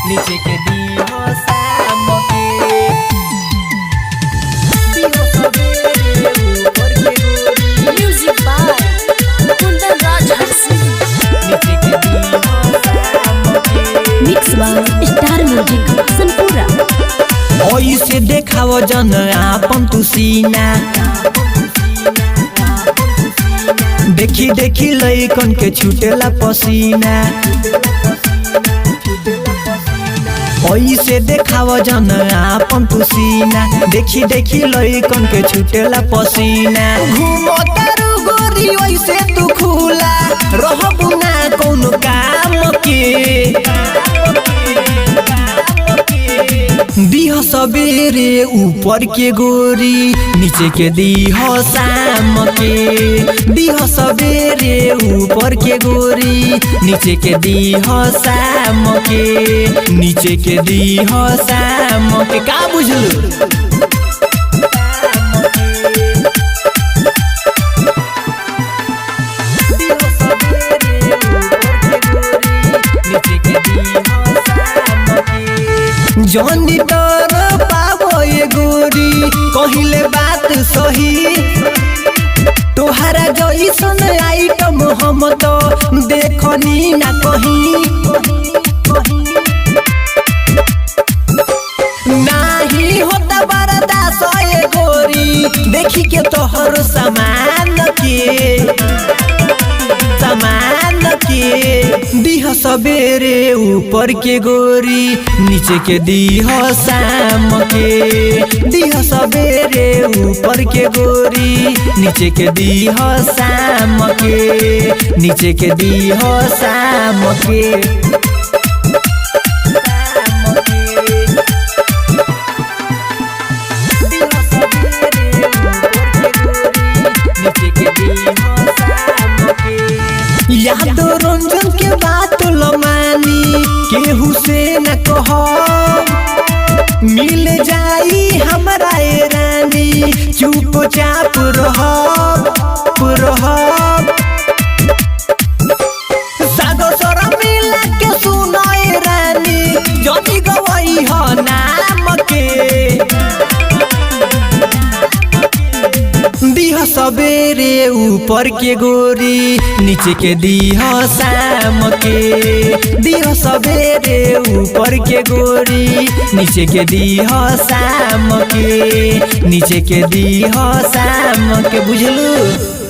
नीचे के दी हो शाम के दी हो सवेरे ऊपर के गोरी। Music by Kundan Raj Harsingh. नीचे के दी हो शाम के मिक्स बाय स्टार म्यूजिक संपूरा। ऐसे देखाव जन आपन तू सीना, देखी देखी लइकन के छूटेला पसीना। ऐसे देखाव जन आपन तू सीना, देखी देखी लइकन के छूटेला पसीना। घूमतारू गोरी ऐसे तू खुला रहबू ना कौनो काम के। दीह सवेरे ऊपर के गोरी, नीचे के दीह शाम के। दीह सवेरे ऊपर के गोरी, नीचे के दीह शाम के। नीचे के दीह शाम के का बुझलू। जौनी तर पावो ये गोरी, कहिले बात सही। तोहरा जइसन आइटम हम तो देखनी ना कहीं। नाही होता बर्दाश्त ये गोरी, देखी के तोहर सामान के दीह सवेरे ऊपर के गोरी, नीचे के दीह शाम के। दीह सवेरे ऊपर के गोरी, नीचे के दीह शाम के। नीचे के दीह शाम के। यादो रंजन के बात लमानी, केहू से न कह। मिल जाई हमरा ए रानी, चुपचाप रह। सागो सर मिला के सुनो ए रानी, जदी गवई हो नाम के। दीह सवेरे ऊपर के गोरी, नीचे के दीह शाम के। दीह सवेरे ऊपर के गोरी, नीचे के दीह शाम के। नीचे के दीह शाम के बुझलू।